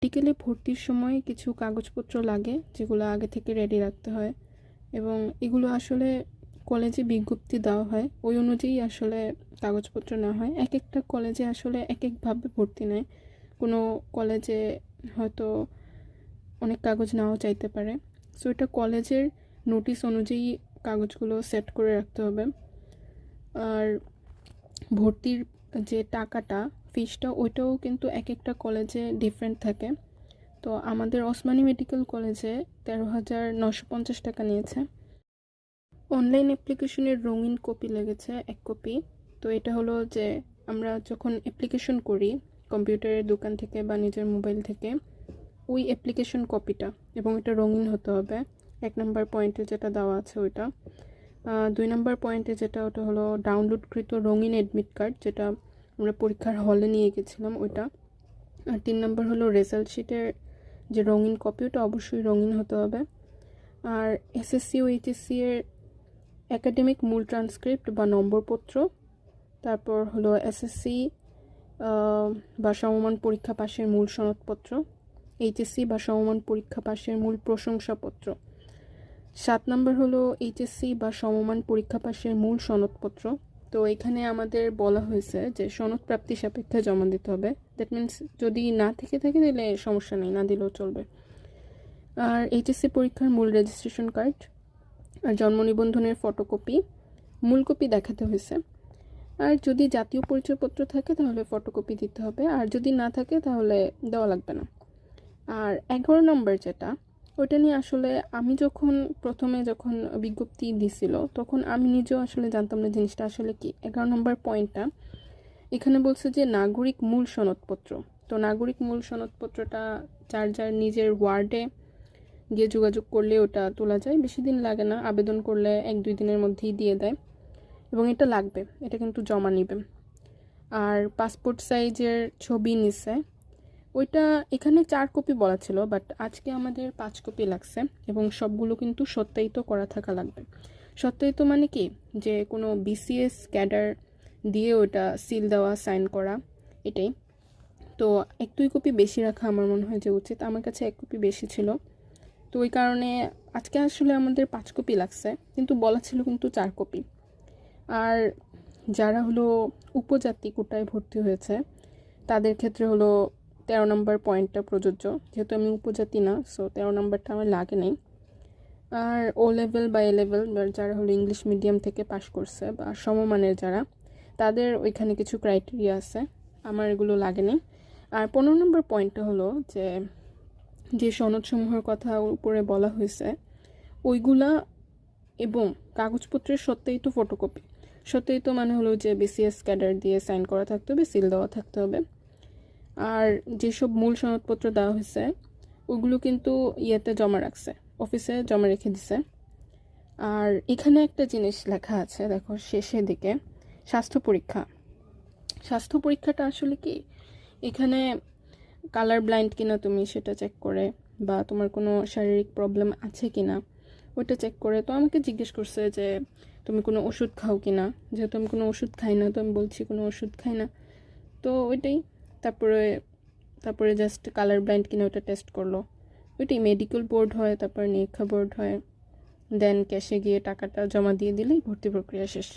মেডিকেলে ভর্তির সময় কিছু কাগজপত্র লাগে যেগুলো আগে থেকে রেডি রাখতে হয়, এবং এগুলো আসলে কলেজে বিজ্ঞপ্তি দেওয়া হয়, ওই অনুযায়ী আসলে কাগজপত্র নেওয়া হয়। এক একটা কলেজে আসলে এক একভাবে ভর্তি নেয়। কোনো কলেজে হয়তো অনেক কাগজ নাও চাইতে পারে। সো এটা কলেজের নোটিশ অনুযায়ী কাগজগুলো সেট করে রাখতে হবে। আর ভর্তির যে টাকাটা, ফিসটা, ওইটাও কিন্তু এক একটা কলেজে ডিফারেন্ট থাকে। তো আমাদের ওসমানী মেডিকেল কলেজে 13,950 টাকা নিয়েছে। অনলাইন অ্যাপ্লিকেশনের রঙিন কপি লেগেছে 1 কপি। তো এটা হলো যে আমরা যখন অ্যাপ্লিকেশন করি কম্পিউটারের দোকান থেকে বা নিজের মোবাইল থেকে, ওই অ্যাপ্লিকেশন কপিটা, এবং এটা রঙিন হতে হবে। 1 নম্বর পয়েন্টে যেটা দেওয়া আছে ওইটা। 2 নম্বর পয়েন্টে যেটা, ওটা হলো ডাউনলোডকৃত রঙিন অ্যাডমিট কার্ড, যেটা আমরা পরীক্ষার হলে নিয়ে গেছিলাম ওইটা। আর 3 নম্বর হলো রেজাল্ট শিটের যে রঙিন কপি, ওটা অবশ্যই রঙিন হতে হবে। আর এসএসসি ও এইচএসসি এর একাডেমিক মূল ট্রান্সক্রিপ্ট বা নম্বরপত্র, তারপর হলো এসএসসি বা সমমান পরীক্ষা পাশের মূল সনদপত্র, এইচএসসি বা সমমান পরীক্ষা পাশের মূল প্রশংসাপত্র। 7 নম্বর হলো এইচএসসি বা সমমান পরীক্ষা পাশের মূল সনদপত্র। তো এখানে আমাদের বলা হয়েছে যে সনদ প্রাপ্তি সাপেক্ষে জমা দিতে হবে। দ্যাট মিনস যদি না থেকে থাকে তাহলে সমস্যা নেই, না দিলেও চলবে। আর এইচএসসি পরীক্ষার মূল রেজিস্ট্রেশন কার্ড আর জন্ম নিবন্ধনের ফটোকপি, মূল কপি দেখাতে হয়েছে। আর যদি জাতীয় পরিচয়পত্র থাকে তাহলে ফটোকপি দিতে হবে, আর যদি না থাকে তাহলে দেওয়া লাগবে না। আর 11 নম্বর যেটা, ওটা নিয়ে আসলে আমি প্রথমে যখন বিজ্ঞপ্তি দিছিল তখন আমি নিজেও আসলে জানতাম না জিনিসটা আসলে কি। 11 নম্বর পয়েন্টটা এখানে বলছে যে নাগরিক মূল সনদপত্র। তো নাগরিক মূল সনদপত্রটা যার যার নিজের ওয়ার্ডে গিয়ে যোগাযোগ করলে ওটা তোলা যায়, বেশি দিন লাগে না, আবেদন করলে 1-2 দিনের মধ্যেই দিয়ে দেয়। এবং এটা লাগবে, এটা কিন্তু জমা নিবে। আর পাসপোর্ট সাইজের ছবি নিছে, ওইটা এখানে 4 কপি বলা ছিল, বাট আজকে আমাদের 5 কপি লাগছে, এবং সবগুলো কিন্তু সত্যায়িত করা থাকা লাগবে। সত্যায়িত মানে কি, যে কোনো বিসিএস ক্যাডার দিয়ে ওটা সিল দেওয়া, সাইন করা, এটাই। তো 1-2 কপি বেশি রাখা আমার মনে হয় যে উচিত। আমার কাছে 1 কপি বেশি ছিল, তো ওই কারণে আজকে আসলে আমাদের 5 কপি লাগছে, কিন্তু বলা ছিল কিন্তু 4 কপি। আর যারা হলো উপজাতি কোটায় ভর্তি হয়েছে তাদের ক্ষেত্রে হলো 13 নম্বর পয়েন্টটা প্রযোজ্য, যেহেতু আমি উপজাতি না, সো 13 নম্বরটা আমার লাগে নেই। আর ও লেভেল বা এ লেভেল যারা হলো ইংলিশ মিডিয়াম থেকে পাশ করছে বা সমমানের যারা, তাদের ওইখানে কিছু ক্রাইটেরিয়া আছে, আমার এগুলো লাগে নেই। আর 15 নম্বর পয়েন্টটা হলো যে সনদসমূহের কথা উপরে বলা হয়েছে ওইগুলা, এবং কাগজপত্রের সত্যায়িত ফটোকপি। সত্যায়িত মানে হলো যে বিসিএস ক্যাডার দিয়ে সাইন করা থাকতে হবে, সিল দেওয়া থাকতে হবে। আর যেসব মূল সনদপত্র দেওয়া হয়েছে ওগুলো কিন্তু ইয়েতে জমা রাখছে, অফিসে জমা রেখে দিছে। আর এখানে একটা জিনিস লেখা আছে, দেখো শেষের দিকে, স্বাস্থ্য পরীক্ষা। স্বাস্থ্য পরীক্ষাটা আসলে কি, এখানে কালার ব্লাইন্ড কিনা তুমি সেটা চেক করে, বা তোমার কোনো শারীরিক প্রবলেম আছে কিনা ওইটা চেক করে। তো আমাকে জিজ্ঞেস করছে যে তুমি কোনো ওষুধ খাও কিনা, যেহেতু আমি কোনো ওষুধ খাই না, তো আমি বলছি কোনো ওষুধ খাই না। তো ওইটাই, তারপরে তারপরে জাস্ট কালার ব্লাইন্ড কিনা ওটা টেস্ট করলো। ওইটাই, মেডিকেল বোর্ড হয়, তারপর নিরীক্ষা বোর্ড হয়, দেন ক্যাশে গিয়ে টাকাটা জমা দিয়ে দিলেই ভর্তি প্রক্রিয়া শেষ।